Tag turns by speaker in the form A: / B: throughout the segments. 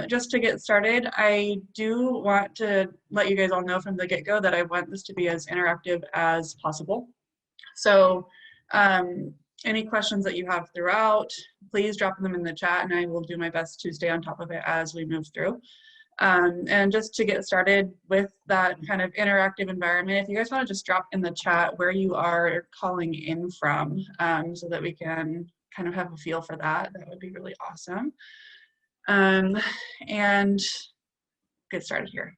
A: Just to get started, I do want to let you guys all know from the get-go that I want this to be as interactive as possible. So any questions that you have throughout, please drop them in the chat and I will do my best to stay on top of it as we move through. And just to get started with that kind of interactive environment, if you guys want to just drop in the chat where you are calling in from, so that we can kind of have a feel for that, that would be really awesome. And get started here.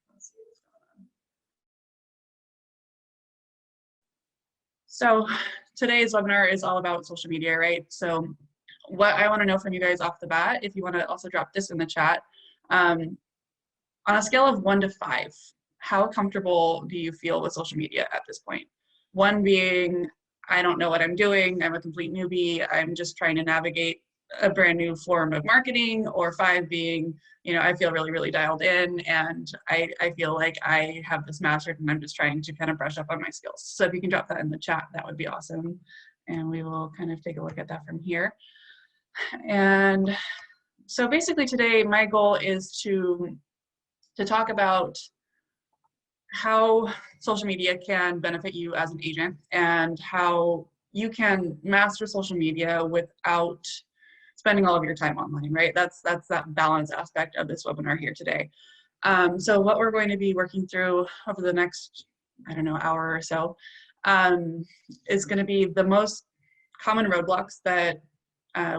A: So today's webinar is all about social media, right? So what I want to know from you guys off the bat, if you want to also drop this in the chat, on a scale of 1 to 5, how comfortable do you feel with social media at this point? 1 being, I don't know what I'm doing, I'm a complete newbie, I'm just trying to navigate a brand new form of marketing, or 5 being, you know, I feel really, really dialed in and I feel like I have this mastered and I'm just trying to kind of brush up on my skills. So if you can drop that in the chat, that would be awesome. And we will kind of take a look at that from here. And so basically today, my goal is to talk about how social media can benefit you as an agent and how you can master social media without spending all of your time online, right? That's that balance aspect of this webinar here today. So what we're going to be working through over the next, I don't know, hour or so, is going to be the most common roadblocks that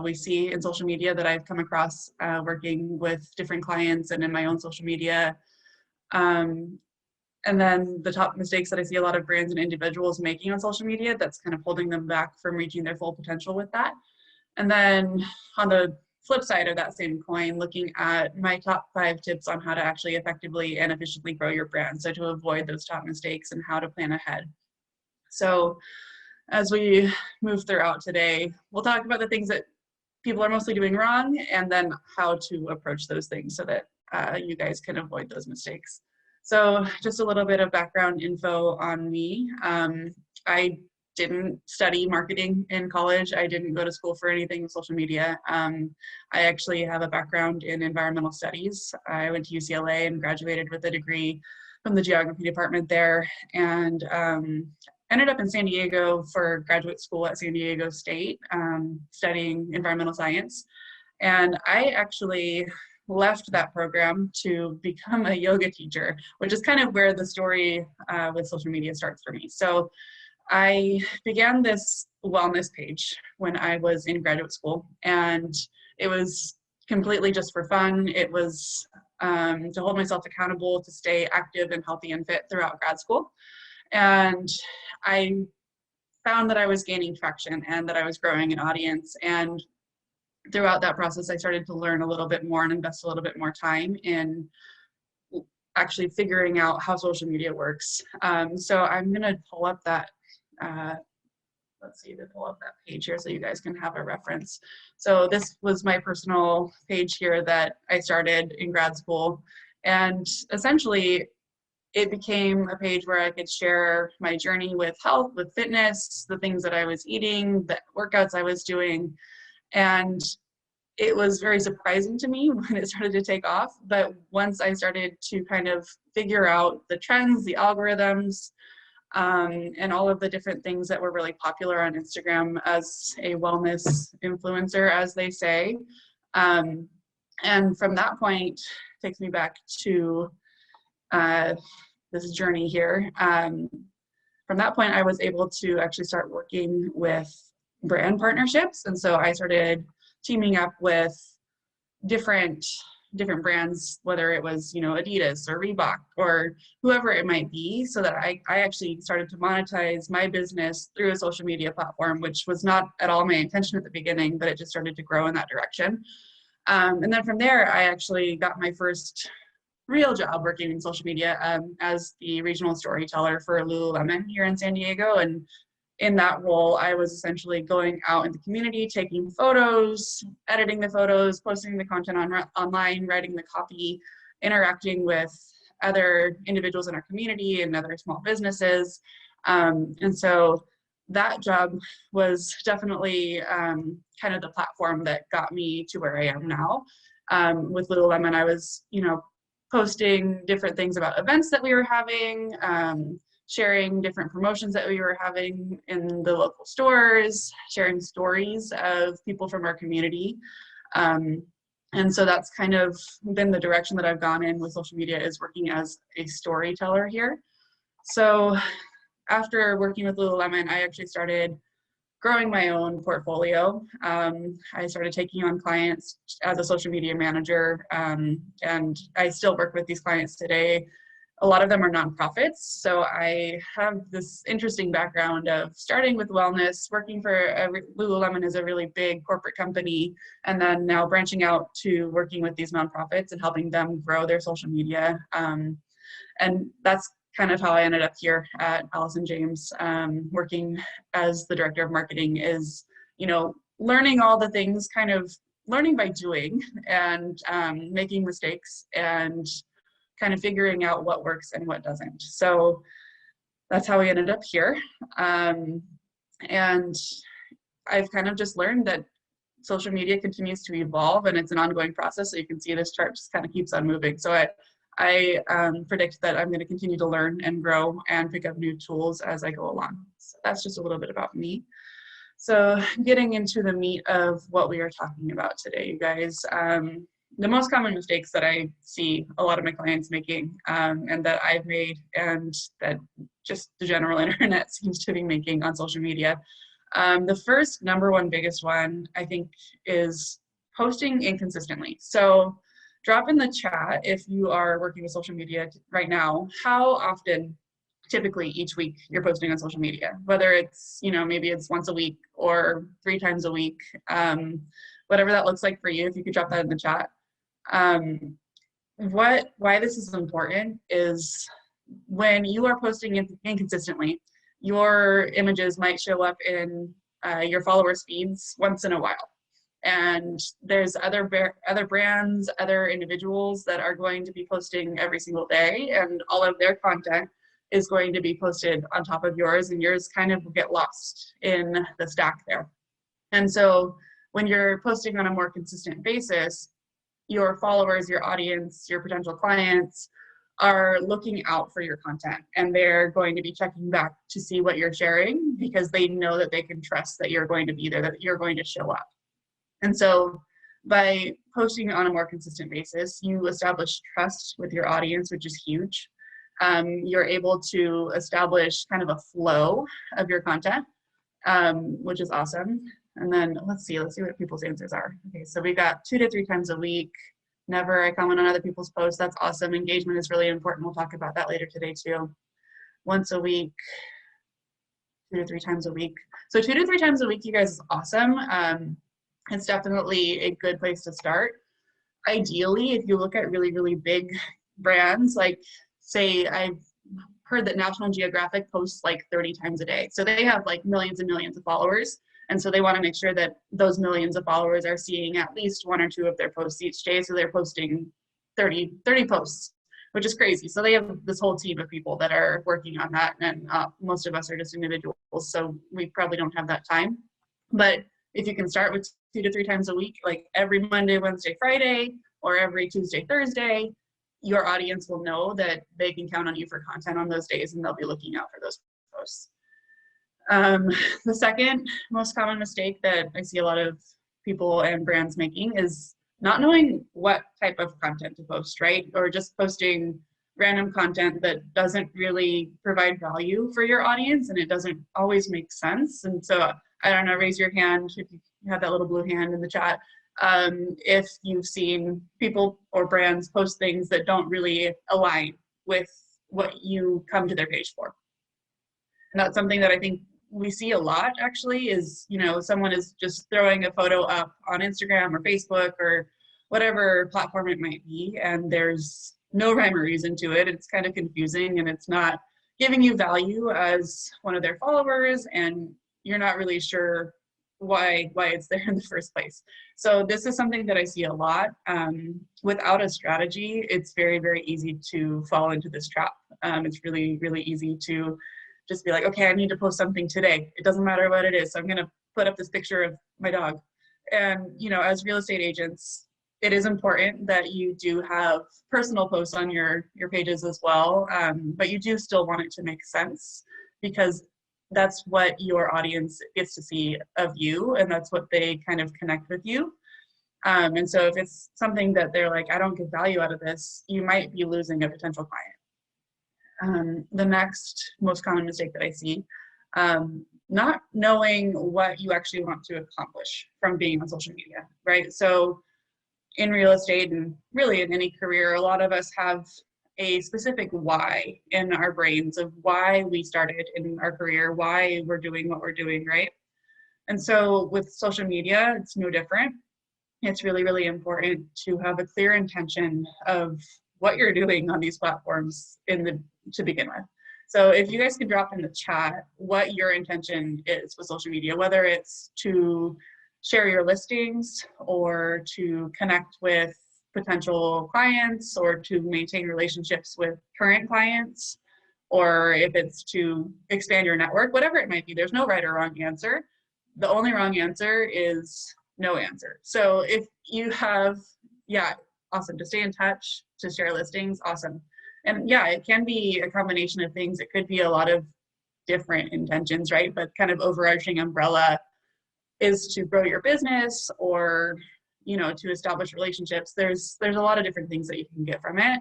A: we see in social media that I've come across working with different clients and in my own social media. And then the top mistakes that I see a lot of brands and individuals making on social media that's kind of holding them back from reaching their full potential with that. And then on the flip side of that same coin, looking at my top 5 tips on how to actually effectively and efficiently grow your brand. So to avoid those top mistakes and how to plan ahead. So as we move throughout today, we'll talk about the things that people are mostly doing wrong and then how to approach those things so that you guys can avoid those mistakes. So just a little bit of background info on me. I didn't study marketing in college. I didn't go to school for anything with social media. I actually have a background in environmental studies. I went to UCLA and graduated with a degree from the geography department there, and ended up in San Diego for graduate school at San Diego State, studying environmental science. And I actually left that program to become a yoga teacher, which is kind of where the story with social media starts for me. So I began this wellness page when I was in graduate school, and it was completely just for fun. It was to hold myself accountable to stay active and healthy and fit throughout grad school. And I found that I was gaining traction and that I was growing an audience. And throughout that process, I started to learn a little bit more and invest a little bit more time in actually figuring out how social media works. So I'm going to pull up that let's see, to pull up that page here so you guys can have a reference. So this was my personal page here that I started in grad school. And essentially, it became a page where I could share my journey with health, with fitness, the things that I was eating, the workouts I was doing. And it was very surprising to me when it started to take off. But once I started to kind of figure out the trends, the algorithms, and all of the different things that were really popular on Instagram as a wellness influencer, as they say. And from that point, takes me back to this journey here. From that point, I was able to actually start working with brand partnerships. And so I started teaming up with different brands, whether it was, you know, Adidas or Reebok or whoever it might be, so that I actually started to monetize my business through a social media platform, which was not at all my intention at the beginning, but it just started to grow in that direction. And then from there, I actually got my first real job working in social media as the regional storyteller for Lululemon here in San Diego. And in that role, I was essentially going out in the community, taking photos, editing the photos, posting the content online, writing the copy, interacting with other individuals in our community and other small businesses. And so that job was definitely kind of the platform that got me to where I am now. With Lululemon, I was, posting different things about events that we were having, sharing different promotions that we were having in the local stores, sharing stories of people from our community. And so that's kind of been the direction that I've gone in with social media, is working as a storyteller here. So after working with Lululemon, I actually started growing my own portfolio. I started taking on clients as a social media manager, and I still work with these clients today. A lot of them are nonprofits, so I have this interesting background of starting with wellness, working for Lululemon is a really big corporate company, and then now branching out to working with these nonprofits and helping them grow their social media. And that's kind of how I ended up here at Allison James, working as the director of marketing, is, learning all the things, kind of learning by doing, and making mistakes and kind of figuring out what works and what doesn't. So that's how we ended up here. And I've kind of just learned that social media continues to evolve, and it's an ongoing process. So you can see this chart just kind of keeps on moving. So I predict that I'm going to continue to learn and grow and pick up new tools as I go along. So that's just a little bit about me. So getting into the meat of what we are talking about today, you guys. The most common mistakes that I see a lot of my clients making, and that I've made, and that just the general internet seems to be making on social media. The first number one biggest one, I think, is posting inconsistently. So drop in the chat if you are working with social media right now, how often, typically each week, you're posting on social media, whether it's, maybe it's once a week or 3 times a week, whatever that looks like for you. If you could drop that in the chat. Why this is important is when you are posting inconsistently, your images might show up in your followers' feeds once in a while. And there's other brands, other individuals that are going to be posting every single day, and all of their content is going to be posted on top of yours, and yours kind of get lost in the stack there. And so when you're posting on a more consistent basis, your followers, your audience, your potential clients are looking out for your content, and they're going to be checking back to see what you're sharing, because they know that they can trust that you're going to be there, that you're going to show up. And so by posting on a more consistent basis, you establish trust with your audience, which is huge. You're able to establish kind of a flow of your content, which is awesome. And then let's see what people's answers are. Okay, so we got 2 to 3 times a week. Never I comment on other people's posts. That's awesome. Engagement is really important. We'll talk about that later today too. Once a week, 2 to 3 times a week. So 2 to 3 times a week, you guys, is awesome. It's definitely a good place to start. Ideally, if you look at really, really big brands, like say I've heard that National Geographic posts like 30 times a day. So they have like millions and millions of followers. And so they want to make sure that those millions of followers are seeing at least 1 or 2 of their posts each day. So they're posting 30 posts, which is crazy. So they have this whole team of people that are working on that. And most of us are just individuals, so we probably don't have that time. But if you can start with 2 to 3 times a week, like every Monday, Wednesday, Friday, or every Tuesday, Thursday, your audience will know that they can count on you for content on those days, and they'll be looking out for those posts. The second most common mistake that I see a lot of people and brands making is not knowing what type of content to post, right? Or just posting random content that doesn't really provide value for your audience, and it doesn't always make sense. And so, I don't know, raise your hand if you have that little blue hand in the chat, if you've seen people or brands post things that don't really align with what you come to their page for. And that's something that I think we see a lot, actually, is, someone is just throwing a photo up on Instagram or Facebook or whatever platform it might be, and there's no rhyme or reason to it. It's kind of confusing, and it's not giving you value as one of their followers, and you're not really sure why it's there in the first place. So this is something that I see a lot. Without a strategy, it's very, very easy to fall into this trap. It's really, really easy to just be like, okay, I need to post something today. It doesn't matter what it is. So I'm going to put up this picture of my dog. And, as real estate agents, it is important that you do have personal posts on your pages as well, but you do still want it to make sense, because that's what your audience gets to see of you, and that's what they kind of connect with you. And so if it's something that they're like, I don't get value out of this, you might be losing a potential client. The next most common mistake that I see, not knowing what you actually want to accomplish from being on social media, right? So in real estate, and really in any career, a lot of us have a specific why in our brains of why we started in our career, why we're doing what we're doing, right? And so with social media, it's no different. It's really, really important to have a clear intention of what you're doing on these platforms to begin with. So if you guys could drop in the chat what your intention is with social media, whether it's to share your listings or to connect with potential clients or to maintain relationships with current clients, or if it's to expand your network, whatever it might be, there's no right or wrong answer. The only wrong answer is no answer. So if you have, yeah, awesome, to stay in touch, to share listings, awesome. And yeah, it can be a combination of things. It could be a lot of different intentions, right? But kind of overarching umbrella is to grow your business, or, you know, to establish relationships. There's a lot of different things that you can get from it.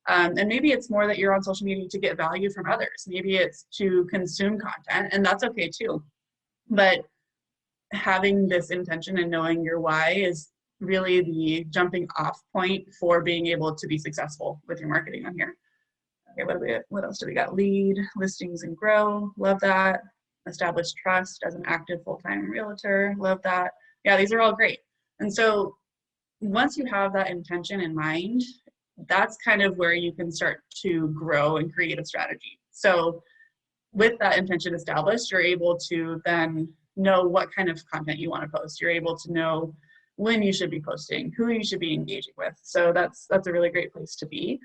A: And maybe it's more that you're on social media to get value from others. Maybe it's to consume content, and that's okay too. But having this intention and knowing your why is really the jumping off point for being able to be successful with your marketing on here. Okay, what else do we got? Lead, listings, and grow. Love that. Establish trust as an active full-time realtor. Love that. Yeah, these are all great. And so once you have that intention in mind, that's kind of where you can start to grow and create a strategy. So with that intention established, you're able to then know what kind of content you want to post. You're able to know when you should be posting, who you should be engaging with. So that's a really great place to be.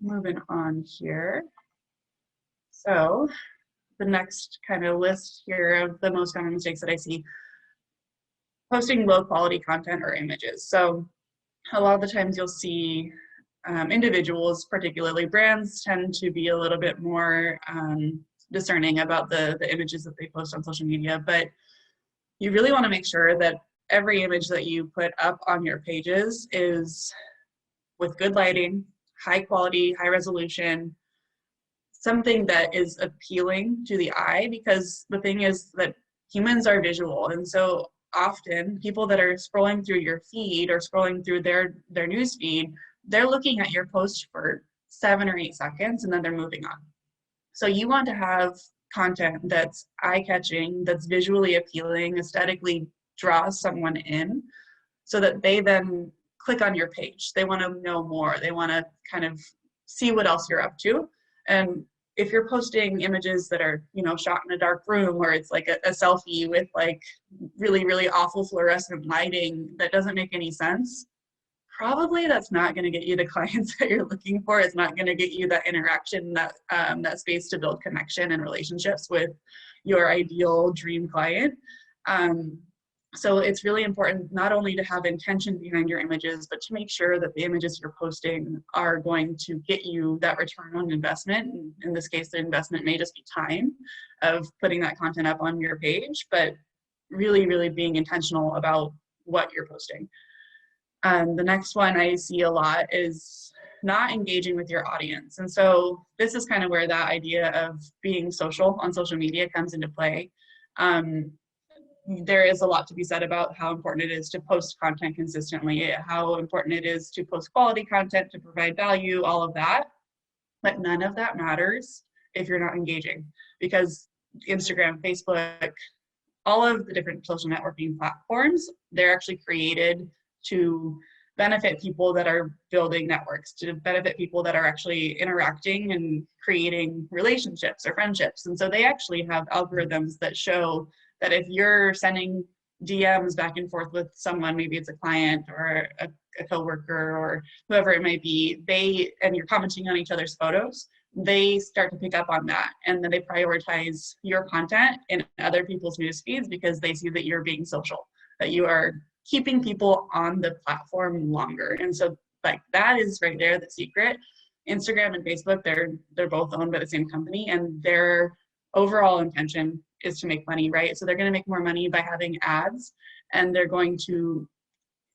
A: Moving on here. So the next kind of list here of the most common mistakes that I see: posting low quality content or images. So a lot of the times you'll see individuals, particularly brands, tend to be a little bit more discerning about the images that they post on social media, but you really want to make sure that every image that you put up on your pages is with good lighting, high quality, high resolution, something that is appealing to the eye, because the thing is that humans are visual. And so often people that are scrolling through your feed or scrolling through their news feed, they're looking at your post for 7 or 8 seconds and then they're moving on. So you want to have content that's eye-catching, that's visually appealing, aesthetically draws someone in, so that they then click on your page. They want to know more. They want to kind of see what else you're up to. And if you're posting images that are, you know, shot in a dark room, or it's like a selfie with like really, really awful fluorescent lighting that doesn't make any sense, probably that's not going to get you the clients that you're looking for. It's not going to get you that interaction, that space to build connection and relationships with your ideal dream client. So it's really important not only to have intention behind your images, but to make sure that the images you're posting are going to get you that return on investment. And in this case, the investment may just be time of putting that content up on your page, but really, really being intentional about what you're posting. The next one I see a lot is not engaging with your audience. And so this is kind of where that idea of being social on social media comes into play. There is a lot to be said about how important it is to post content consistently, how important it is to post quality content, to provide value, all of that. But none of that matters if you're not engaging, because Instagram, Facebook, all of the different social networking platforms, they're actually created to benefit people that are building networks, to benefit people that are actually interacting and creating relationships or friendships. And so they actually have algorithms that show that if you're sending DMs back and forth with someone, maybe it's a client or a coworker or whoever it might be, and you're commenting on each other's photos, they start to pick up on that. And then they prioritize your content in other people's news feeds because they see that you're being social, that you are keeping people on the platform longer. And so like that is right there, the secret. Instagram and Facebook, they're both owned by the same company, and their overall intention is to make money, right? So they're going to make more money by having ads, and they're going to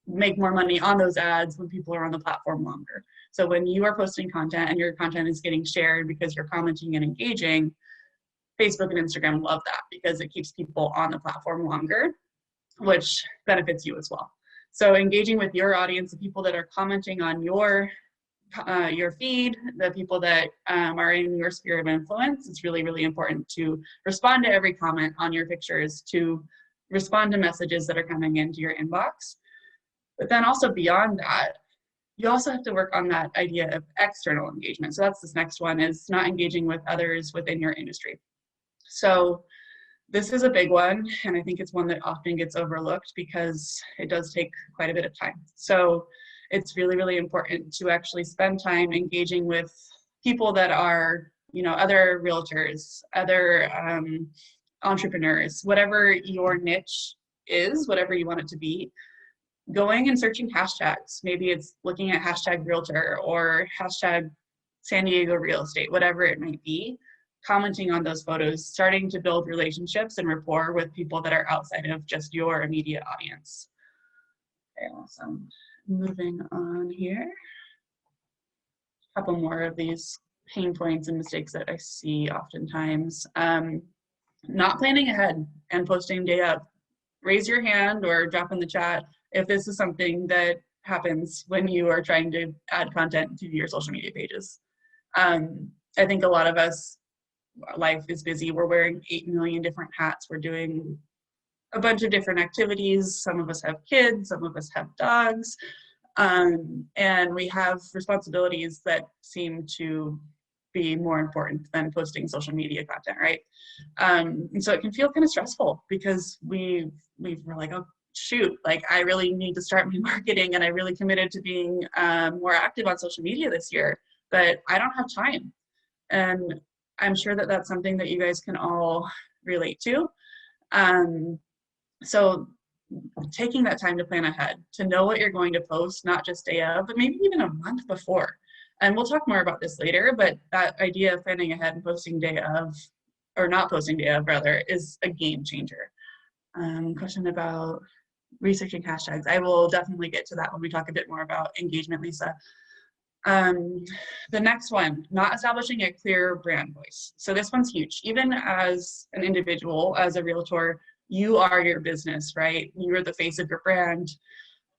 A: make more money on those ads when people are on the platform longer. So when you are posting content and your content is getting shared because you're commenting and engaging, Facebook and Instagram love that because it keeps people on the platform longer, which benefits you as well. So engaging with your audience, the people that are commenting on your feed, the people that are in your sphere of influence, it's really, really important to respond to every comment on your pictures, to respond to messages that are coming into your inbox. But then also beyond that, you also have to work on that idea of external engagement. So that's this next one, is not engaging with others within your industry. So this is a big one, and I think it's one that often gets overlooked because it does take quite a bit of time. So it's really, really important to actually spend time engaging with people that are, you know, other realtors, other entrepreneurs, whatever your niche is, whatever you want it to be. Going and searching hashtags. Maybe it's looking at hashtag realtor or hashtag San Diego real estate, whatever it might be, commenting on those photos, starting to build relationships and rapport with people that are outside of just your immediate audience. Okay, awesome. Moving on here. A couple more of these pain points and mistakes that I see oftentimes. Not planning ahead and posting day up. Raise your hand or drop in the chat if this is something that happens when you are trying to add content to your social media pages. I think a lot of us, life is busy. We're wearing 8 million different hats. We're doing a bunch of different activities. Some of us have kids, some of us have dogs, and we have responsibilities that seem to be more important than posting social media content, right? And so it can feel kind of stressful because we're like, oh shoot, like I really need to start my marketing, and I really committed to being more active on social media this year, but I don't have time. And I'm sure that that's something that you guys can all relate to. So taking that time to plan ahead, to know what you're going to post, not just day of, but maybe even a month before. And we'll talk more about this later, but that idea of planning ahead and posting day of, or not posting day of rather, is a game changer. Question about researching hashtags. I will definitely get to that when we talk a bit more about engagement, Lisa. The next one, not establishing a clear brand voice. So this one's huge. Even as an individual, as a realtor, you are your business, right? You're the face of your brand.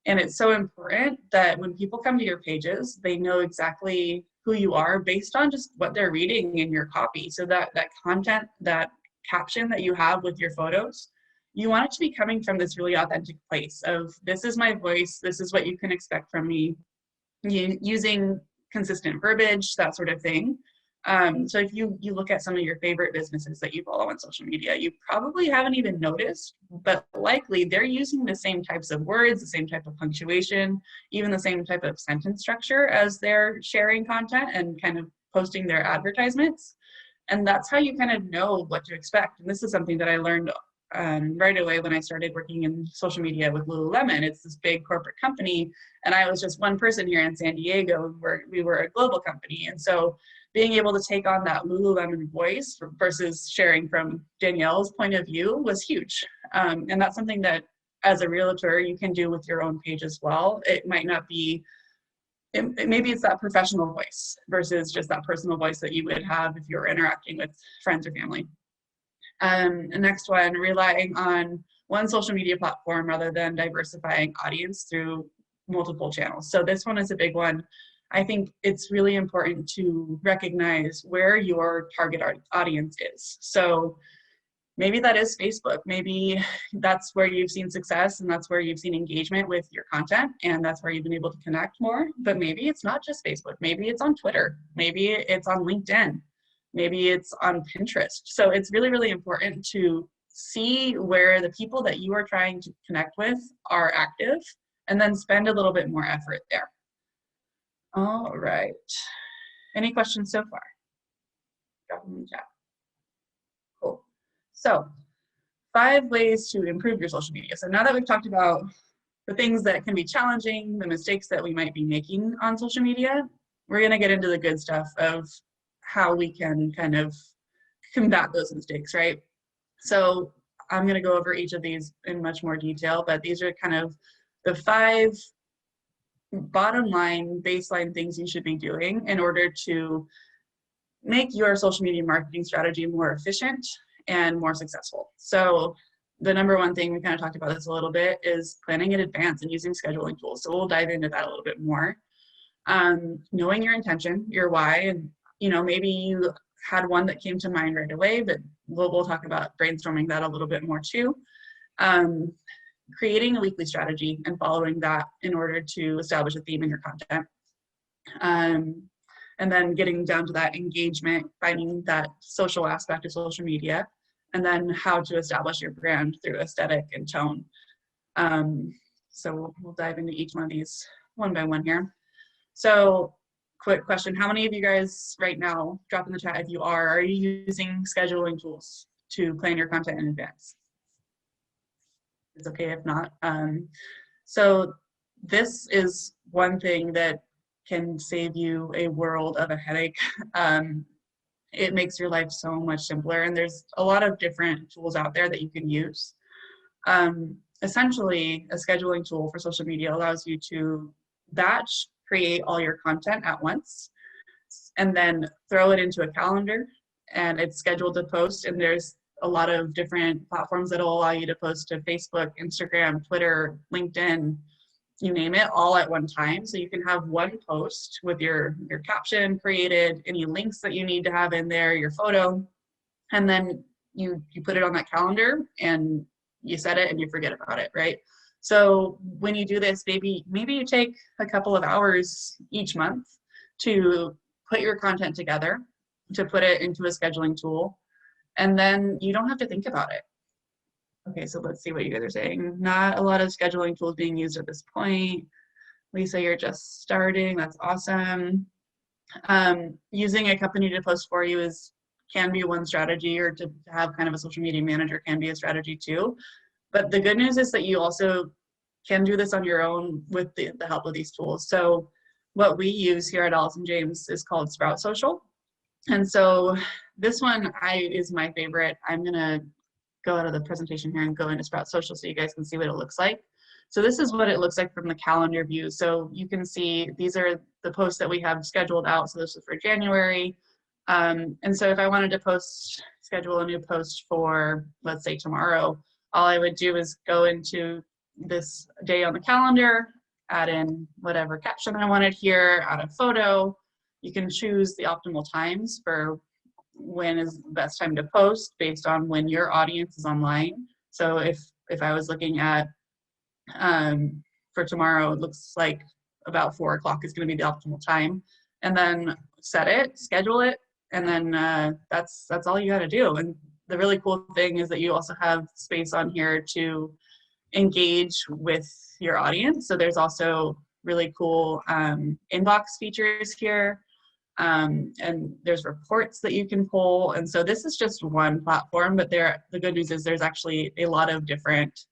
A: And it's so important that when people come to your pages, they know exactly who you are based on just what they're reading in your copy. So that content, that caption that you have with your photos, you want it to be coming from this really authentic place of, this is my voice, this is what you can expect from me, using consistent verbiage, that sort of thing. So if you look at some of your favorite businesses that you follow on social media, you probably haven't even noticed, but likely they're using the same types of words, the same type of punctuation, even the same type of sentence structure as they're sharing content and kind of posting their advertisements. And that's how you kind of know what to expect. And this is something that I learned right away when I started working in social media with Lululemon. It's this big corporate company, and I was just one person here in San Diego. We were a global company, and so being able to take on that Lululemon voice versus sharing from Danielle's point of view was huge. And that's something that as a realtor you can do with your own page as well. It might not be, maybe it's that professional voice versus just that personal voice that you would have if you're interacting with friends or family. The next one, relying on one social media platform rather than diversifying audience through multiple channels. So this one is a big one. I think it's really important to recognize where your target audience is. So maybe that is Facebook. Maybe that's where you've seen success and that's where you've seen engagement with your content and that's where you've been able to connect more. But maybe it's not just Facebook. Maybe it's on Twitter. Maybe it's on LinkedIn. Maybe it's on Pinterest. So it's really, really important to see where the people that you are trying to connect with are active and then spend a little bit more effort there. All right. Any questions so far? Drop them in the chat. Cool. So 5 ways to improve your social media. So now that we've talked about the things that can be challenging, the mistakes that we might be making on social media, we're going to get into the good stuff of how we can kind of combat those mistakes, right? So I'm going to go over each of these in much more detail, but these are kind of the 5 bottom line baseline things you should be doing in order to make your social media marketing strategy more efficient and more successful. So the number one thing, we kind of talked about this a little bit, is planning in advance and using scheduling tools. So we'll dive into that a little bit more. Knowing your intention, your why, and maybe you had one that came to mind right away, but we'll talk about brainstorming that a little bit more too. Creating a weekly strategy and following that in order to establish a theme in your content. And then getting down to that engagement, finding that social aspect of social media, and then how to establish your brand through aesthetic and tone. So we'll dive into each one of these one by one here. So quick question, how many of you guys right now, drop in the chat if you are you using scheduling tools to plan your content in advance? It's okay if not. So this is one thing that can save you a world of a headache. It makes your life so much simpler, and there's a lot of different tools out there that you can use. Essentially, a scheduling tool for social media allows you to batch create all your content at once and then throw it into a calendar, and it's scheduled to post. And there's a lot of different platforms that will allow you to post to Facebook, Instagram, Twitter, LinkedIn, you name it, all at one time. So you can have one post with your caption created, any links that you need to have in there, your photo, and then you put it on that calendar and you set it and you forget about it, right? So when you do this, maybe you take a couple of hours each month to put your content together, to put it into a scheduling tool, and then you don't have to think about it. Okay, so let's see what you guys are saying. Not a lot of scheduling tools being used at this point. Lisa, you're just starting. That's awesome. Using a company to post for you can be one strategy, or to have kind of a social media manager can be a strategy too. But the good news is that you also can do this on your own with the help of these tools. So what we use here at Allison James is called Sprout Social. And so this one is my favorite. I'm gonna go out of the presentation here and go into Sprout Social so you guys can see what it looks like. So this is what it looks like from the calendar view. So you can see these are the posts that we have scheduled out. So this is for January. And so if I wanted to schedule a new post for, let's say, tomorrow, all I would do is go into this day on the calendar, add in whatever caption I wanted here, add a photo. You can choose the optimal times for when is the best time to post based on when your audience is online. So if I was looking at for tomorrow, it looks like about 4 o'clock is going to be the optimal time, and then set it, schedule it, and then that's all you got to do. And the really cool thing is that you also have space on here to engage with your audience. So there's also really cool inbox features here. And there's reports that you can pull. And so this is just one platform, but the good news is there's actually a lot of different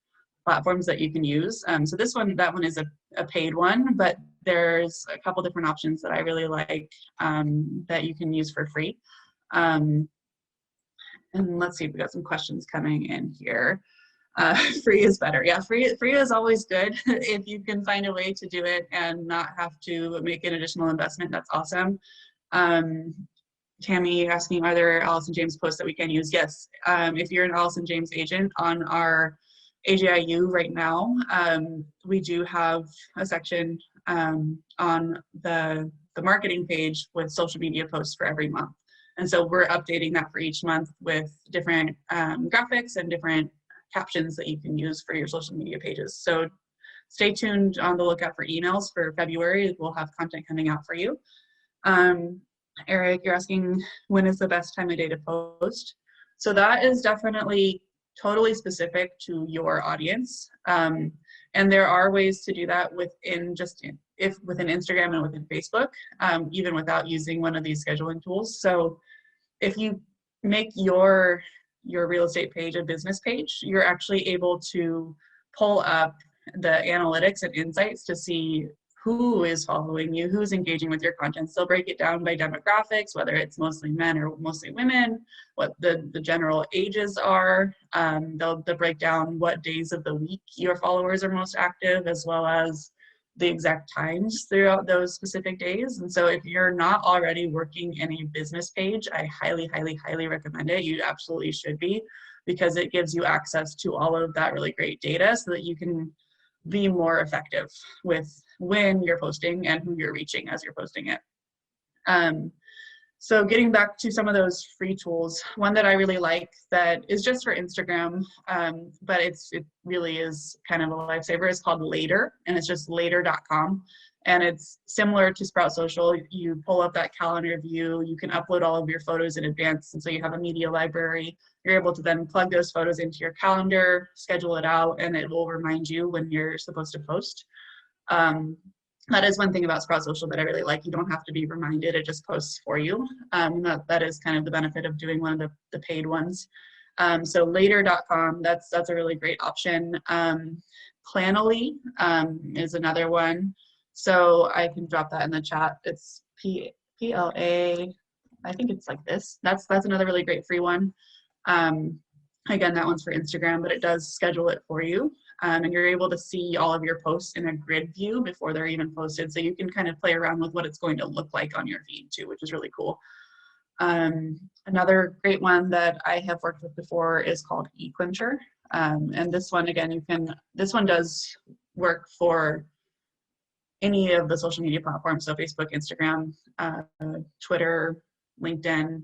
A: platforms that you can use. So that one is a paid one, but there's a couple different options that I really like that you can use for free. And let's see, we got some questions coming in here. Free is better. Yeah, free is always good. If you can find a way to do it and not have to make an additional investment, that's awesome. Tammy asking, are there Allison James posts that we can use? Yes. If you're an Allison James agent on our AGIU right now, we do have a section on the marketing page with social media posts for every month. And so we're updating that for each month with different graphics and different captions that you can use for your social media pages. So stay tuned on the lookout for emails for February. We'll have content coming out for you. Eric, you're asking when is the best time of day to post? So that is definitely totally specific to your audience. And there are ways to do that within Instagram and within Facebook, even without using one of these scheduling tools. So if you make your real estate page a business page, you're actually able to pull up the analytics and insights to see who is following you, who's engaging with your content. So they'll break it down by demographics, whether it's mostly men or mostly women, what the general ages are. They'll break down what days of the week your followers are most active, as well as the exact times throughout those specific days. And so if you're not already working in a business page, I highly, highly, highly recommend it. You absolutely should be, because it gives you access to all of that really great data so that you can be more effective with when you're posting and who you're reaching as you're posting it. So getting back to some of those free tools, one that I really like that is just for Instagram, but it really is kind of a lifesaver, is called Later, and it's just later.com. And it's similar to Sprout Social. You pull up that calendar view, you can upload all of your photos in advance, and so you have a media library. You're able to then plug those photos into your calendar, schedule it out, and it will remind you when you're supposed to post. That is one thing about Sprout Social that I really like. You don't have to be reminded, it just posts for you. That is kind of the benefit of doing one of the paid ones. So later.com, that's a really great option. Planoly is another one. So I can drop that in the chat. It's PLA, I think it's like this. That's another really great free one. Again, that one's for Instagram, but it does schedule it for you. And you're able to see all of your posts in a grid view before they're even posted. So you can kind of play around with what it's going to look like on your feed too, which is really cool. Another great one that I have worked with before is called Equincher. And this one, again, this one does work for any of the social media platforms. So Facebook, Instagram, Twitter, LinkedIn,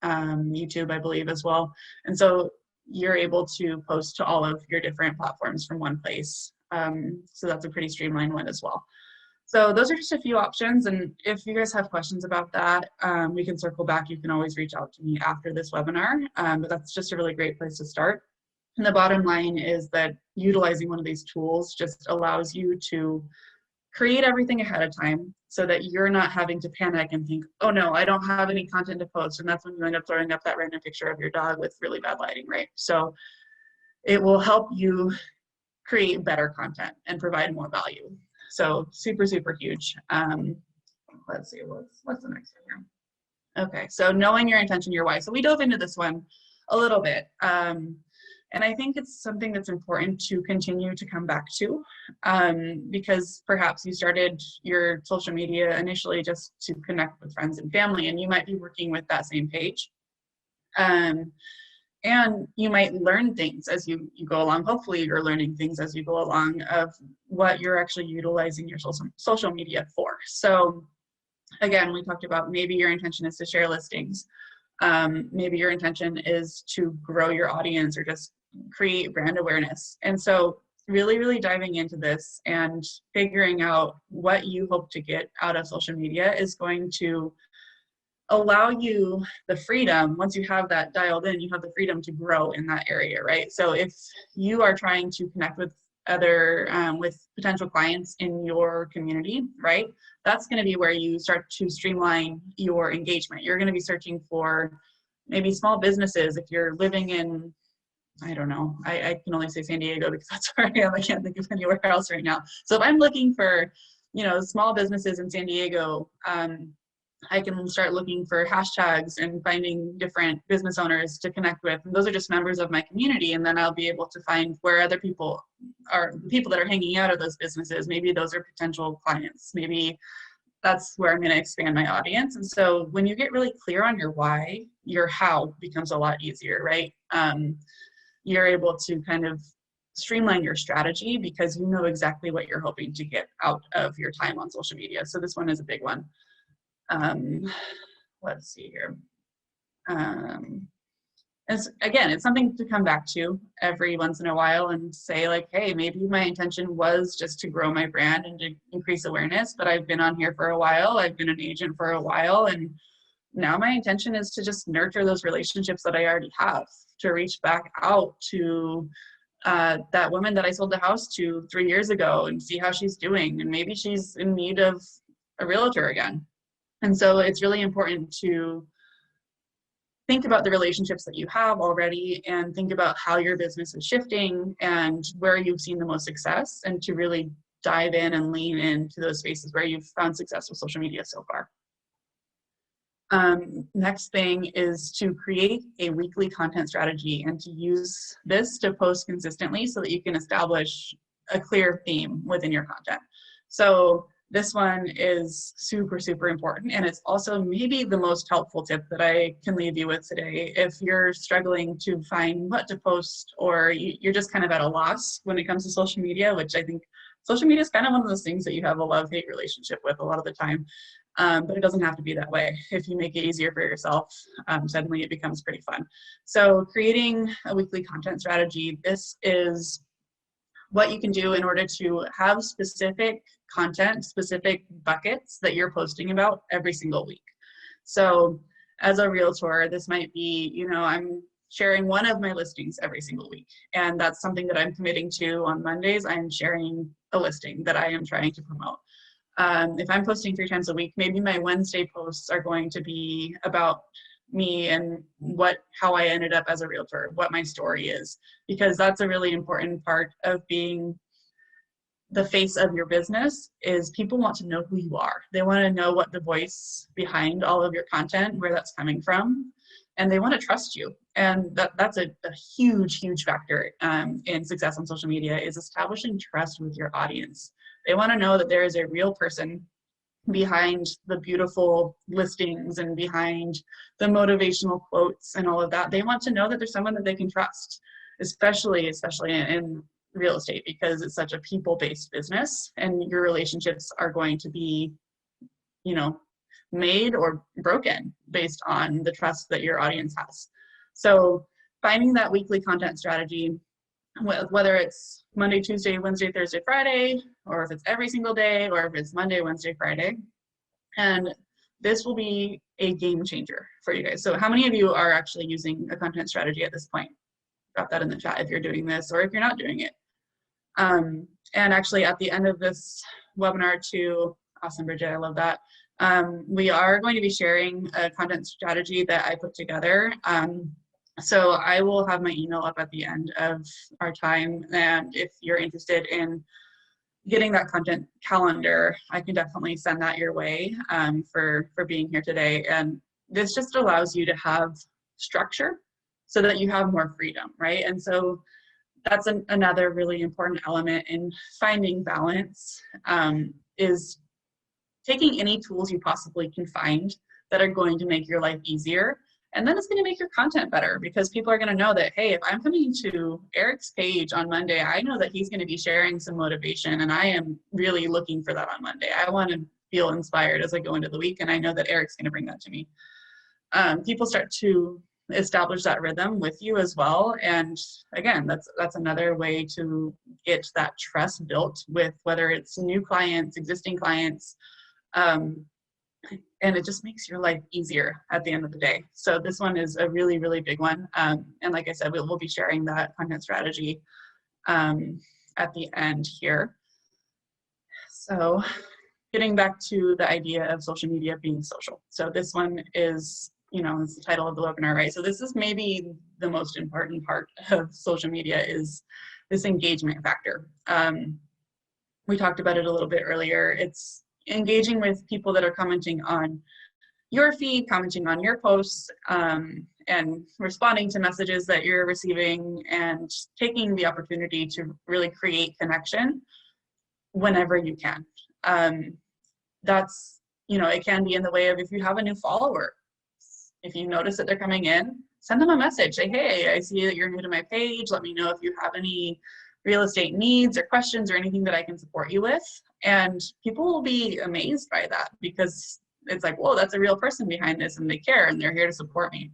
A: YouTube, I believe as well. And so you're able to post to all of your different platforms from one place. So that's a pretty streamlined one as well. So those are just a few options. And if you guys have questions about that, we can circle back. You can always reach out to me after this webinar, but that's just a really great place to start. And the bottom line is that utilizing one of these tools just allows you to create everything ahead of time so that you're not having to panic and think, oh no, I don't have any content to post. And that's when you end up throwing up that random picture of your dog with really bad lighting, right? So it will help you create better content and provide more value. So super, super huge. Let's see, what's the next one here? Okay, so knowing your intention, your why. So we dove into this one a little bit. And I think it's something that's important to continue to come back to, because perhaps you started your social media initially just to connect with friends and family, and you might be working with that same page. And you might learn things as you go along. Hopefully you're learning things as you go along of what you're actually utilizing your social media for. So again, we talked about maybe your intention is to share listings. Maybe your intention is to grow your audience or just create brand awareness. And so really, really diving into this and figuring out what you hope to get out of social media is going to allow you the freedom. Once you have that dialed in, you have the freedom to grow in that area, right? So if you are trying to connect with other with potential clients in your community, right, that's going to be where you start to streamline your engagement. You're going to be searching for maybe small businesses. If you're living in, I don't know, I can only say San Diego because that's where I am. I can't think of anywhere else right now. So if I'm looking for, small businesses in San Diego, I can start looking for hashtags and finding different business owners to connect with. And those are just members of my community. And then I'll be able to find where other people are, people that are hanging out at those businesses. Maybe those are potential clients. Maybe that's where I'm going to expand my audience. And so when you get really clear on your why, your how becomes a lot easier, right? You're able to kind of streamline your strategy because you know exactly what you're hoping to get out of your time on social media. So this one is a big one. Let's see here. It's something to come back to every once in a while and say like, hey, maybe my intention was just to grow my brand and to increase awareness, but I've been on here for a while. I've been an agent for a while, and now my intention is to just nurture those relationships that I already have, to reach back out to that woman that I sold the house to 3 years ago and see how she's doing. And maybe she's in need of a realtor again. And so it's really important to think about the relationships that you have already and think about how your business is shifting and where you've seen the most success, and to really dive in and lean into those spaces where you've found success with social media so far. Next thing is to create a weekly content strategy and to use this to post consistently so that you can establish a clear theme within your content. So this one is super, super important, and it's also maybe the most helpful tip that I can leave you with today if you're struggling to find what to post, or you're just kind of at a loss when it comes to social media, which I think social media is kind of one of those things that you have a love-hate relationship with a lot of the time. But it doesn't have to be that way. If you make it easier for yourself, suddenly it becomes pretty fun. So creating a weekly content strategy, this is what you can do in order to have specific content, specific buckets that you're posting about every single week. So as a realtor, this might be, you know, I'm sharing one of my listings every single week, and that's something that I'm committing to. On Mondays, I'm sharing a listing that I am trying to promote. If I'm posting 3 times a week, maybe my Wednesday posts are going to be about me and how I ended up as a realtor, what my story is, because that's a really important part of being the face of your business. Is people want to know who you are. They want to know what the voice behind all of your content, where that's coming from, and they want to trust you. And that's a huge, huge factor in success on social media, is establishing trust with your audience. They want to know that there is a real person behind the beautiful listings and behind the motivational quotes and all of that. They want to know that there's someone that they can trust, especially in real estate, because it's such a people-based business, and your relationships are going to be, you know, made or broken based on the trust that your audience has. So finding that weekly content strategy, whether it's Monday, Tuesday, Wednesday, Thursday, Friday, or if it's every single day, or if it's Monday, Wednesday, Friday. And this will be a game changer for you guys. So how many of you are actually using a content strategy at this point? Drop that in the chat if you're doing this, or if you're not doing it. And actually at the end of this webinar too, awesome, Bridget, I love that. We are going to be sharing a content strategy that I put together. So I will have my email up at the end of our time, and if you're interested in getting that content calendar, I can definitely send that your way for being here today. And this just allows you to have structure so that you have more freedom, right? And so that's another really important element in finding balance, is taking any tools you possibly can find that are going to make your life easier. And then it's going to make your content better, because people are going to know that, hey, if I'm coming to Eric's page on Monday, I know that he's going to be sharing some motivation, and I am really looking for that on Monday. I want to feel inspired as I go into the week, and I know that Eric's going to bring that to me. People start to establish that rhythm with you as well. And again, that's another way to get that trust built with, whether it's new clients, existing clients, and it just makes your life easier at the end of the day. So this one is a really, really big one. And like I said, we'll be sharing that content strategy at the end here. So getting back to the idea of social media being social. So this one is, you know, it's the title of the webinar, right? So this is maybe the most important part of social media, is this engagement factor. We talked about it a little bit earlier. It's engaging with people that are commenting on your feed, commenting on your posts, and responding to messages that you're receiving, and taking the opportunity to really create connection whenever you can. That's, you know, it can be in the way of, if you have a new follower, if you notice that they're coming in, send them a message. Say, hey, I see that you're new to my page. Let me know if you have any real estate needs or questions or anything that I can support you with. And people will be amazed by that, because it's like, whoa, that's a real person behind this, and they care, and they're here to support me.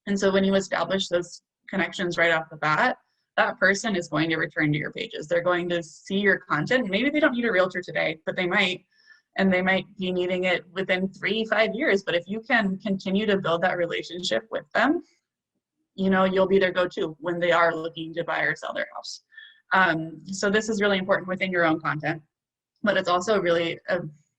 A: And so when you establish those connections right off the bat, that person is going to return to your pages. They're going to see your content. Maybe they don't need a realtor today, but they might, and they might be needing it within 3-5 years. But if you can continue to build that relationship with them, you know, you'll be their go-to when they are looking to buy or sell their house. So this is really important within your own content, but it's also really,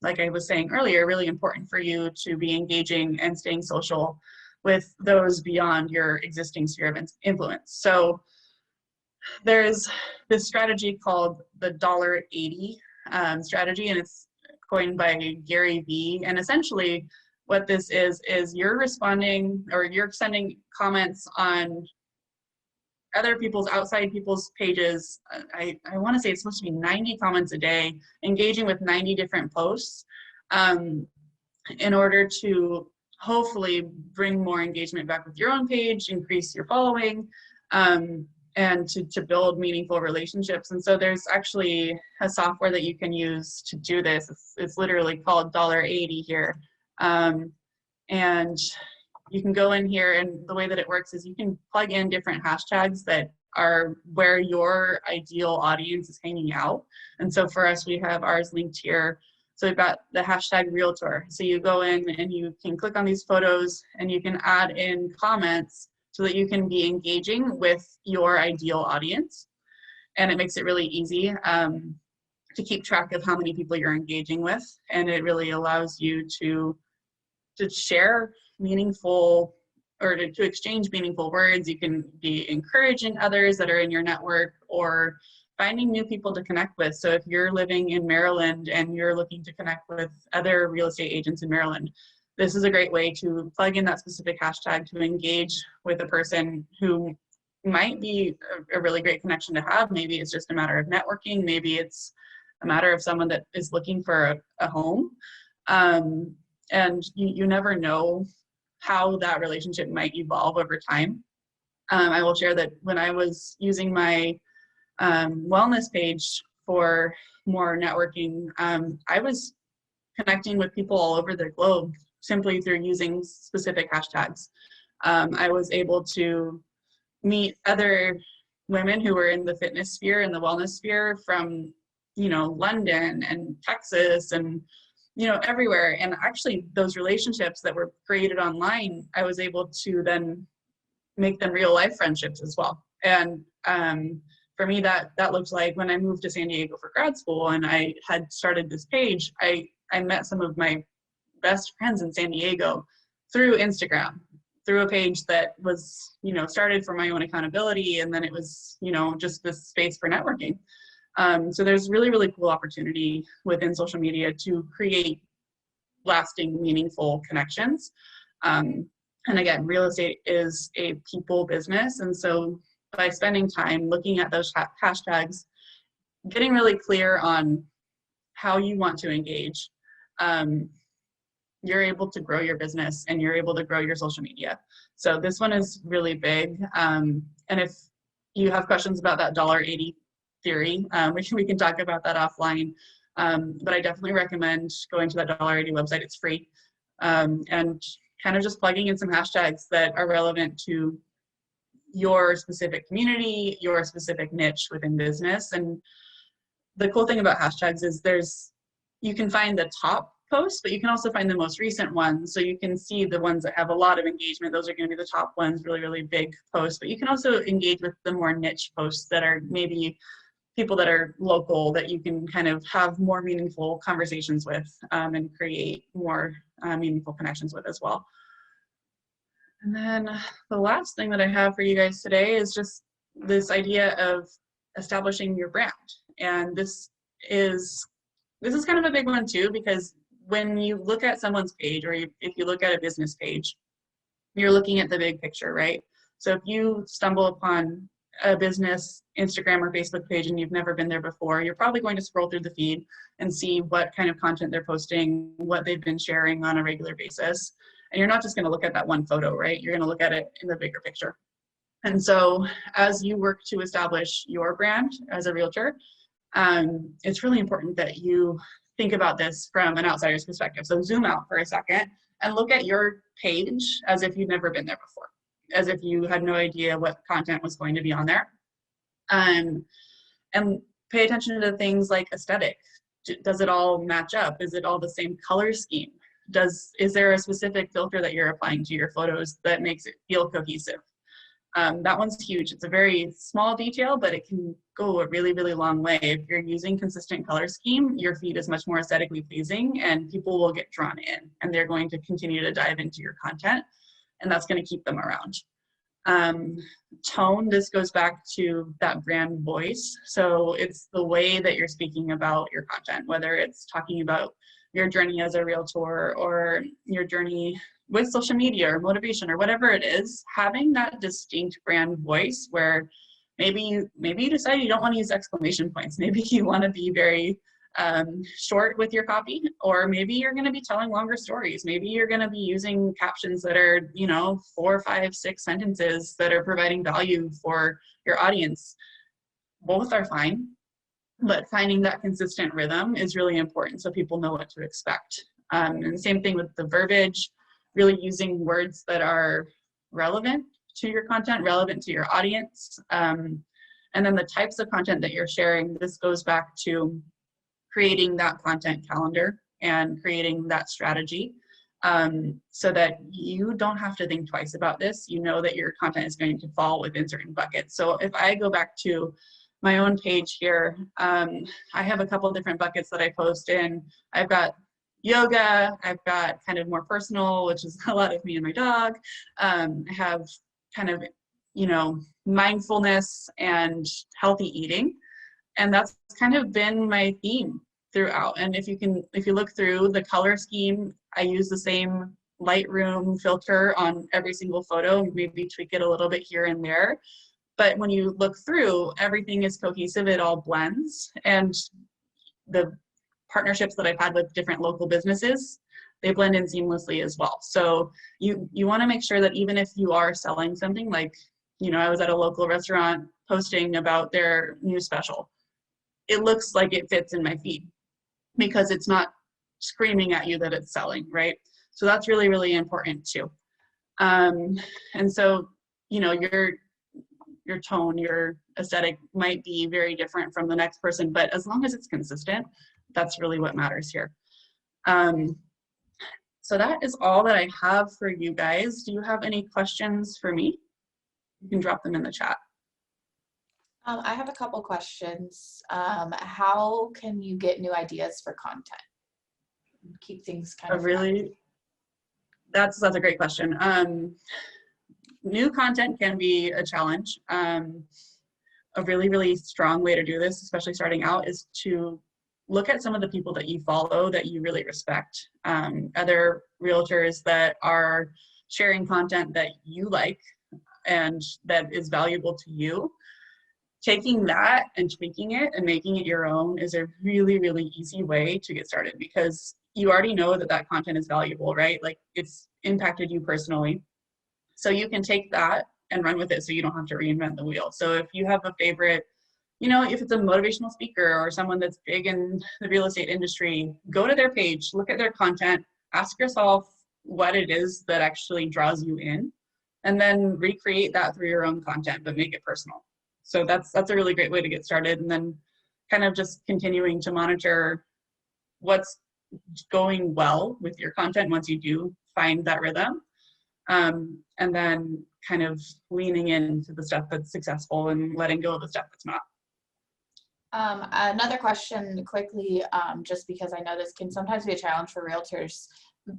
A: like I was saying earlier, really important for you to be engaging and staying social with those beyond your existing sphere of influence. So there's this strategy called the $80 strategy, and it's coined by Gary Vee. And essentially what this is you're responding, or you're sending comments on other people's, outside people's pages. I want to say it's supposed to be 90 comments a day, engaging with 90 different posts in order to hopefully bring more engagement back with your own page, increase your following, and to build meaningful relationships. And so there's actually a software that you can use to do this. It's literally called $80 here. And you can go in here, and the way that it works is you can plug in different hashtags that are where your ideal audience is hanging out. And so for us, we have ours linked here. So we've got the hashtag realtor. So you go in and you can click on these photos, and you can add in comments so that you can be engaging with your ideal audience. And it makes it really easy to keep track of how many people you're engaging with. And it really allows you to share meaningful, or to exchange meaningful words. You can be encouraging others that are in your network, or finding new people to connect with. So if you're living in Maryland and you're looking to connect with other real estate agents in Maryland, this is a great way to plug in that specific hashtag to engage with a person who might be a really great connection to have. Maybe it's just a matter of networking. Maybe it's a matter of someone that is looking for a home. And you never know how that relationship might evolve over time. I will share that when I was using my wellness page for more networking, I was connecting with people all over the globe simply through using specific hashtags. I was able to meet other women who were in the fitness sphere and the wellness sphere from, London and Texas and, everywhere. And actually those relationships that were created online, I was able to then make them real life friendships as well. And for me, that looked like when I moved to San Diego for grad school and I had started this page, I met some of my best friends in San Diego through Instagram, through a page that was, started for my own accountability. And then it was, just this space for networking. So there's really, really cool opportunity within social media to create lasting, meaningful connections. And again, real estate is a people business. And so by spending time looking at those hashtags, getting really clear on how you want to engage, you're able to grow your business and you're able to grow your social media. So this one is really big. And if you have questions about that $80 theory, we can talk about that offline. But I definitely recommend going to that $80 website. It's free. And kind of just plugging in some hashtags that are relevant to your specific community, your specific niche within business. And the cool thing about hashtags is you can find the top posts, but you can also find the most recent ones. So you can see the ones that have a lot of engagement. Those are going to be the top ones, really, really big posts. But you can also engage with the more niche posts that are maybe people that are local, that you can kind of have more meaningful conversations with and create more meaningful connections with as well. And then the last thing that I have for you guys today is just this idea of establishing your brand. And this is kind of a big one too, because when you look at someone's page, or if you look at a business page, you're looking at the big picture, right? So if you stumble upon a business Instagram or Facebook page and you've never been there before, you're probably going to scroll through the feed and see what kind of content they're posting, what they've been sharing on a regular basis. And you're not just going to look at that one photo, right? You're going to look at it in the bigger picture. And so as you work to establish your brand as a realtor, it's really important that you think about this from an outsider's perspective. So zoom out for a second and look at your page as if you've never been there before, as if you had no idea what content was going to be on there. And pay attention to things like aesthetic. Does it all match up? Is it all the same color scheme? Is there a specific filter that you're applying to your photos that makes it feel cohesive? That one's huge. It's a very small detail, but it can go a really, really long way. If you're using consistent color scheme, your feed is much more aesthetically pleasing and people will get drawn in and they're going to continue to dive into your content. and that's going to keep them around. Tone, this goes back to that brand voice. So it's the way that you're speaking about your content, whether it's talking about your journey as a realtor or your journey with social media or motivation or whatever it is, having that distinct brand voice where maybe you decide you don't want to use exclamation points. Maybe you want to be very short with your copy, or maybe you're going to be telling longer stories. Maybe you're going to be using captions that are, 4, 5, 6 sentences that are providing value for your audience. Both are fine, but finding that consistent rhythm is really important so people know what to expect. And same thing with the verbiage, really using words that are relevant to your content, relevant to your audience. And then the types of content that you're sharing, this goes back to creating that content calendar and creating that strategy so that you don't have to think twice about this. You know that your content is going to fall within certain buckets. So if I go back to my own page here, I have a couple of different buckets that I post in. I've got yoga, I've got kind of more personal, which is a lot of me and my dog. I have kind of, mindfulness and healthy eating. And that's kind of been my theme throughout. And if you look through the color scheme, I use the same Lightroom filter on every single photo, maybe tweak it a little bit here and there. But when you look through, everything is cohesive, it all blends. And the partnerships that I've had with different local businesses, they blend in seamlessly as well. So you want to make sure that even if you are selling something, like, I was at a local restaurant posting about their new special, it looks like it fits in my feed because it's not screaming at you that it's selling, right? So that's really, really important too. And so, your tone, your aesthetic might be very different from the next person, but as long as it's consistent, that's really what matters here. So that is all that I have for you guys. Do you have any questions for me? You can drop them in the chat.
B: I have a couple questions. How can you get new ideas for content? Keep things kind of
A: really, that's a great question. New content can be a challenge. A really, really strong way to do this, especially starting out, is to look at some of the people that you follow that you really respect. Other realtors that are sharing content that you like and that is valuable to you. Taking that and tweaking it and making it your own is a really, really easy way to get started because you already know that that content is valuable, right? Like it's impacted you personally. So you can take that and run with it so you don't have to reinvent the wheel. So if you have a favorite, if it's a motivational speaker or someone that's big in the real estate industry, go to their page, look at their content, ask yourself what it is that actually draws you in, and then recreate that through your own content, but make it personal. So that's a really great way to get started, and then kind of just continuing to monitor what's going well with your content once you do find that rhythm, and then kind of leaning into the stuff that's successful and letting go of the stuff that's not.
B: Another question quickly, just because I know this can sometimes be a challenge for realtors,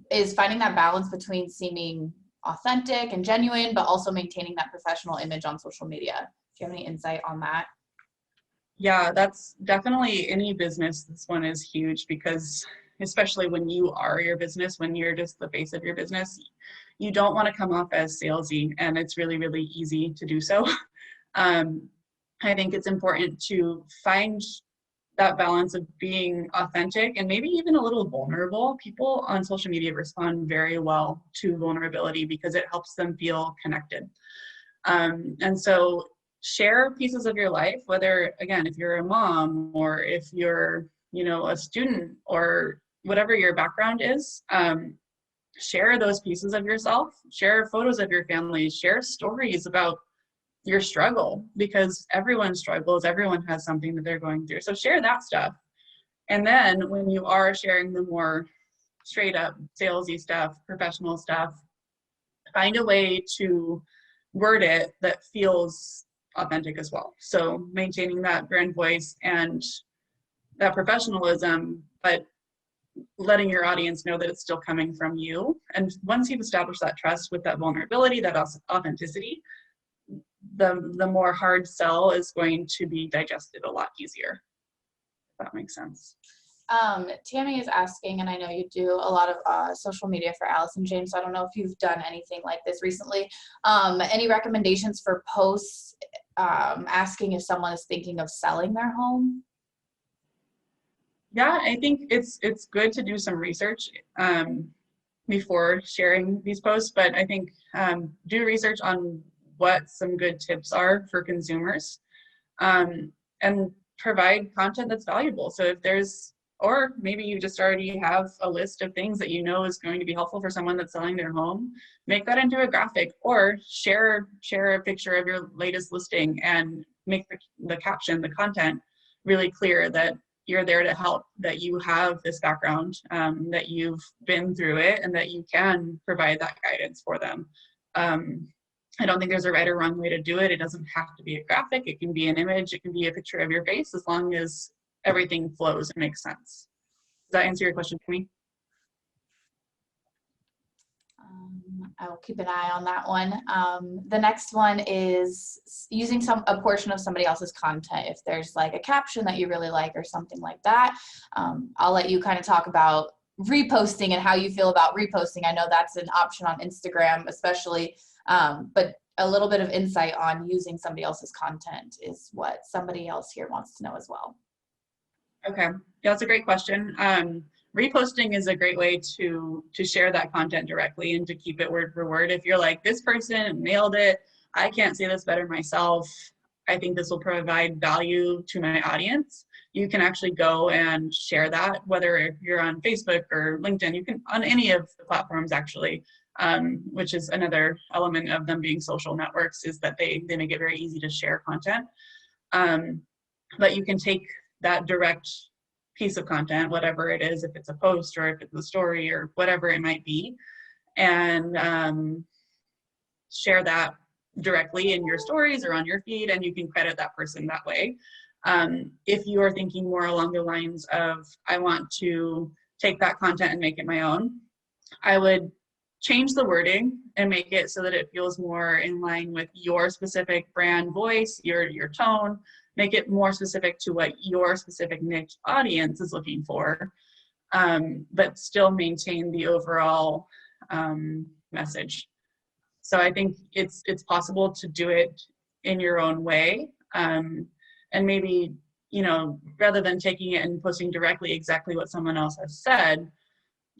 B: is finding that balance between seeming authentic and genuine, but also maintaining that professional image on social media. Do you have any insight on that?
A: Yeah, that's definitely any business. This one is huge because especially when you are your business, when you're just the face of your business, you don't want to come off as salesy, and it's really, really easy to do so. I think it's important to find that balance of being authentic and maybe even a little vulnerable. People on social media respond very well to vulnerability because it helps them feel connected. And so share pieces of your life, whether, again, if you're a mom or if you're, a student or whatever your background is, share those pieces of yourself, share photos of your family, share stories about your struggle, because everyone struggles, everyone has something that they're going through. So share that stuff. And then when you are sharing the more straight up salesy stuff, professional stuff, find a way to word it that feels authentic as well. So maintaining that brand voice and that professionalism, but letting your audience know that it's still coming from you. And once you've established that trust with that vulnerability, that authenticity, the more hard sell is going to be digested a lot easier. If that makes sense.
B: Tammy is asking, and I know you do a lot of social media for Alice and James, so I don't know if you've done anything like this recently. Any recommendations for posts asking if someone is thinking of selling their home?
A: Yeah, I think it's good to do some research before sharing these posts, but I think do research on what some good tips are for consumers, and provide content that's valuable. So if there's, or maybe you just already have a list of things that you know is going to be helpful for someone that's selling their home, make that into a graphic, or share a picture of your latest listing and make the caption, the content really clear that you're there to help, that you have this background, that you've been through it, and that you can provide that guidance for them. I don't think there's a right or wrong way to do it. It doesn't have to be a graphic. It can be an image. It can be a picture of your face, as long as everything flows and makes sense. Does that answer your question for me?
B: I will keep an eye on that one. The next one is using a portion of somebody else's content. If there's like a caption that you really like or something like that, I'll let you kind of talk about reposting and how you feel about reposting. I know that's an option on Instagram especially, but a little bit of insight on using somebody else's content is what somebody else here wants to know as well.
A: Okay, yeah, that's a great question. Reposting is a great way to share that content directly and to keep it word for word. If you're like, this person nailed it, I can't say this better myself, I think this will provide value to my audience, you can actually go and share that, whether you're on Facebook or LinkedIn, you can on any of the platforms actually, which is another element of them being social networks, is that they make it very easy to share content. But you can take that direct piece of content, whatever it is, if it's a post or if it's a story or whatever it might be, and share that directly in your stories or on your feed, and you can credit that person that way. If you are thinking more along the lines of, I want to take that content and make it my own, I would change the wording and make it so that it feels more in line with your specific brand voice, your tone. Make it more specific to what your specific niche audience is looking for, but still maintain the overall message. So I think it's possible to do it in your own way, and maybe, rather than taking it and posting directly exactly what someone else has said,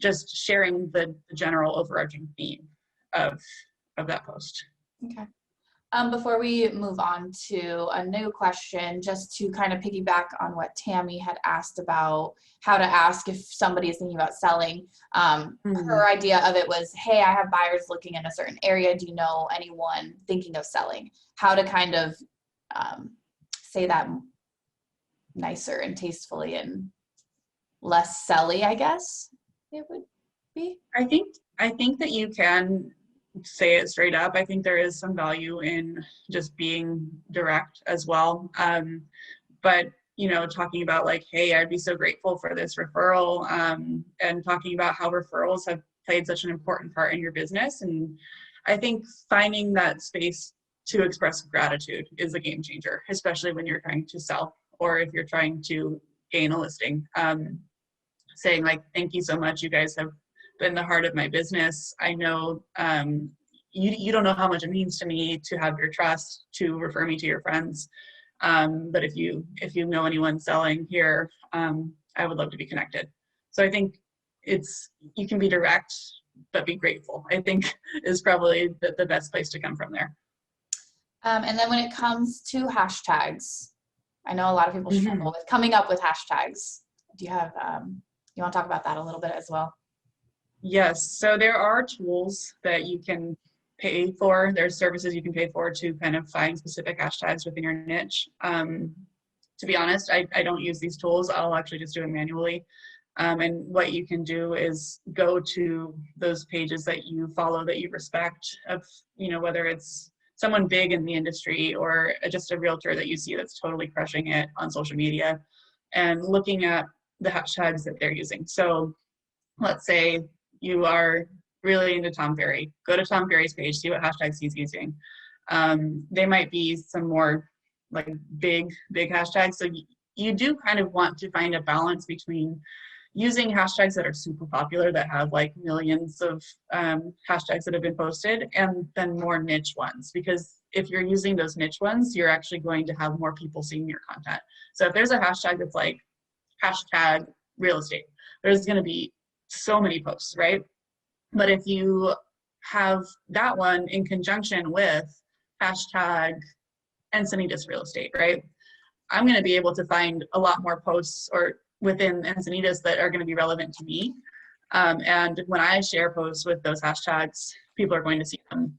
A: just sharing the general overarching theme of that post.
B: Okay. Before we move on to a new question, just to kind of piggyback on what Tammy had asked about how to ask if somebody is thinking about selling, her idea of it was, hey, I have buyers looking in a certain area. Do you know anyone thinking of selling? How to kind of say that nicer and tastefully and less selly, I guess it would be.
A: I think that you can say it straight up. I think there is some value in just being direct as well. But talking about like, hey, I'd be so grateful for this referral, and talking about how referrals have played such an important part in your business. And I think finding that space to express gratitude is a game changer, especially when you're trying to sell or if you're trying to gain a listing. Saying like, thank you so much, you guys have been the heart of my business. I know you don't know how much it means to me to have your trust to refer me to your friends. But if you know anyone selling here, I would love to be connected. So I think you can be direct, but be grateful, I think is probably the best place to come from there.
B: And then when it comes to hashtags, I know a lot of people struggle with coming up with hashtags. Do you have, you want to talk about that a little bit as well? Yes,
A: so there are tools that you can pay for. There's services you can pay for to kind of find specific hashtags within your niche. To be honest, I don't use these tools. I'll actually just do it manually. And what you can do is go to those pages that you follow, that you respect, of whether it's someone big in the industry or just a realtor that you see that's totally crushing it on social media, and looking at the hashtags that they're using. So let's say you are really into Tom Ferry, go to Tom Ferry's page, see what hashtags he's using. They might be some more like big hashtags. So you do kind of want to find a balance between using hashtags that are super popular, that have like millions of hashtags that have been posted, and then more niche ones. Because if you're using those niche ones, you're actually going to have more people seeing your content. So if there's a hashtag that's like hashtag real estate, there's going to be so many posts, right? But if you have that one in conjunction with hashtag Encinitas real estate, right? I'm going to be able to find a lot more posts or within Encinitas that are going to be relevant to me. And when I share posts with those hashtags, people are going to see them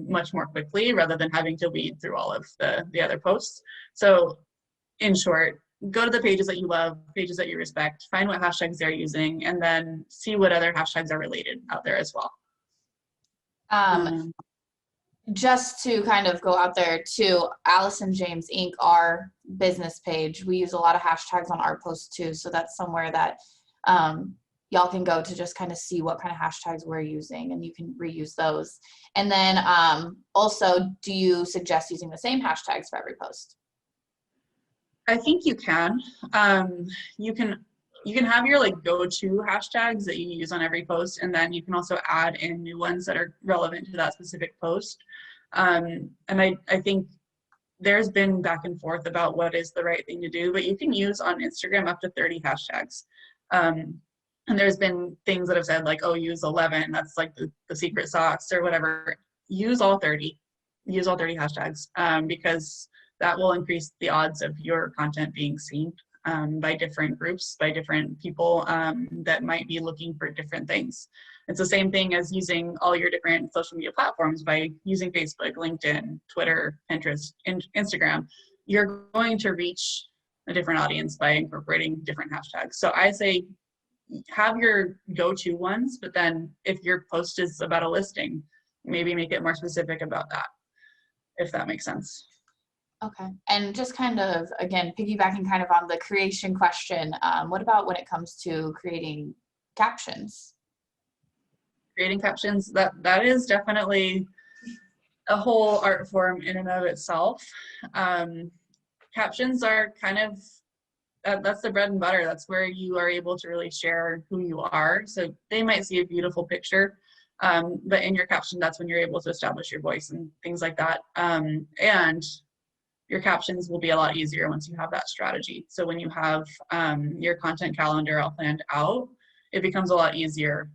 A: much more quickly rather than having to weed through all of the other posts. So in short, go to the pages that you love, pages that you respect, find what hashtags they're using, and then see what other hashtags are related out there as well.
B: Just to kind of go out there to Allison James Inc., our business page, we use a lot of hashtags on our posts too. So that's somewhere that y'all can go to just kind of see what kind of hashtags we're using, and you can reuse those. And then also, do you suggest using the same hashtags for every post?
A: I think you can. You can have your like go-to hashtags that you use on every post, and then you can also add in new ones that are relevant to that specific post. And I think there's been back and forth about what is the right thing to do, but you can use on Instagram up to 30 hashtags. And there's been things that have said like, oh, use 11, that's like the secret sauce or whatever. Use all 30 hashtags, because that will increase the odds of your content being seen by different groups, by different people that might be looking for different things. It's the same thing as using all your different social media platforms. By using Facebook, LinkedIn, Twitter, Pinterest, Instagram, you're going to reach a different audience by incorporating different hashtags. So I say have your go-to ones, but then if your post is about a listing, maybe make it more specific about that, if that makes sense.
B: Okay. And just kind of, again, piggybacking kind of on the creation question, what about when it comes to creating captions?
A: Creating captions, that is definitely a whole art form in and of itself. Captions are kind of, that's the bread and butter. That's where you are able to really share who you are. So they might see a beautiful picture, but in your caption, that's when you're able to establish your voice and things like that. And your captions will be a lot easier once you have that strategy. So when you have your content calendar all planned out, it becomes a lot easier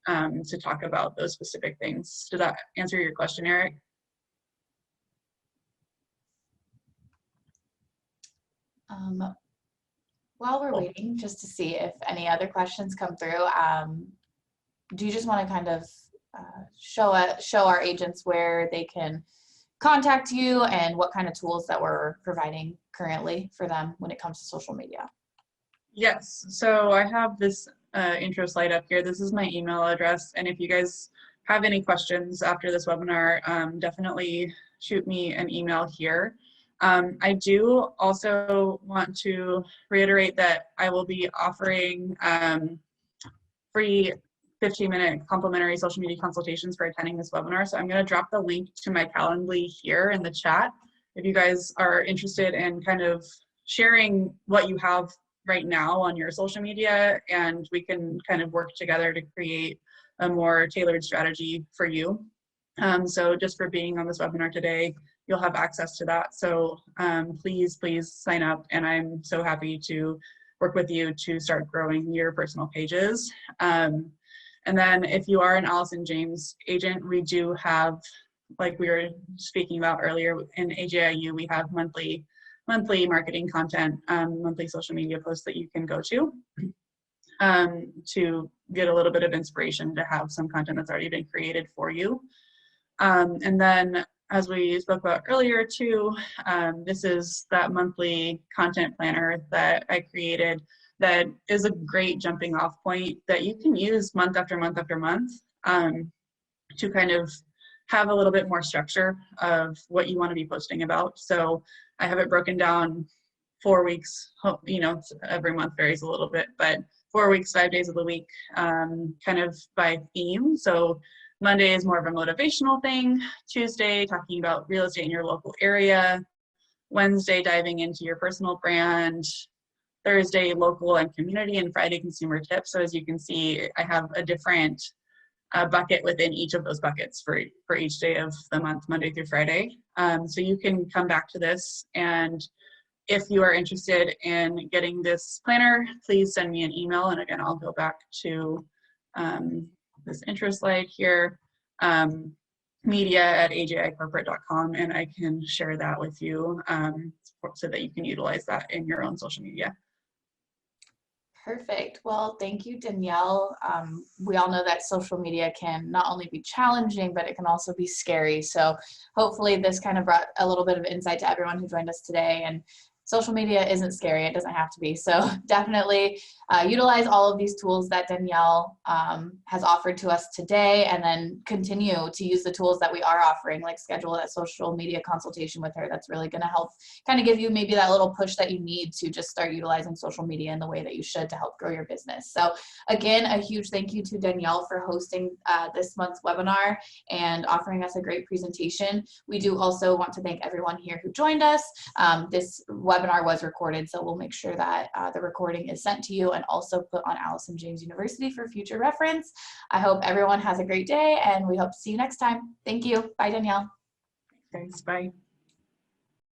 A: to talk about those specific things. Did that answer your question, Eric?
B: While we're waiting just to see if any other questions come through, do you just want to kind of show our agents where they can contact you and what kind of tools that we're providing currently for them when it comes to social media?
A: Yes, so I have this intro slide up here. This is my email address, and if you guys have any questions after this webinar, definitely shoot me an email here. I do also want to reiterate that I will be offering free 15-minute complimentary social media consultations for attending this webinar. So I'm going to drop the link to my Calendly here in the chat. If you guys are interested in kind of sharing what you have right now on your social media, and we can kind of work together to create a more tailored strategy for you. So just for being on this webinar today, you'll have access to that. So please sign up, and I'm so happy to work with you to start growing your personal pages. And then if you are an Allison James agent, we do have, like we were speaking about earlier in AJIU, we have monthly marketing content, monthly social media posts that you can go to get a little bit of inspiration to have some content that's already been created for you. And then, as we spoke about earlier too, this is that monthly content planner that I created that is a great jumping off point that you can use month after month after month to kind of have a little bit more structure of what you want to be posting about. So I have it broken down 4 weeks, you know, every month varies a little bit, but 4 weeks, 5 days of the week, kind of by theme. So Monday is more of a motivational thing. Tuesday, talking about real estate in your local area. Wednesday, diving into your personal brand. Thursday, local and community, and Friday, consumer tips. So as you can see, I have a different bucket within each of those buckets for each day of the month, Monday through Friday. So you can come back to this, and if you are interested in getting this planner, please send me an email. And again, I'll go back to this interest slide here, media@ajicorporate.com, and I can share that with you so that you can utilize that in your own social media.
B: Perfect. Well, thank you, Danielle. We all know that social media can not only be challenging, but it can also be scary. So hopefully this kind of brought a little bit of insight to everyone who joined us today. And social media isn't scary. It doesn't have to be. So definitely utilize all of these tools that Danielle has offered to us today, and then continue to use the tools that we are offering, like schedule that social media consultation with her. That's really going to help kind of give you maybe that little push that you need to just start utilizing social media in the way that you should to help grow your business. So again, a huge thank you to Danielle for hosting this month's webinar and offering us a great presentation. We do also want to thank everyone here who joined us. This webinar was recorded, so we'll make sure that the recording is sent to you and also put on Allison James University for future reference. I hope everyone has a great day, and we hope to see you next time. Thank you. Bye, Danielle.
A: Thanks. Bye.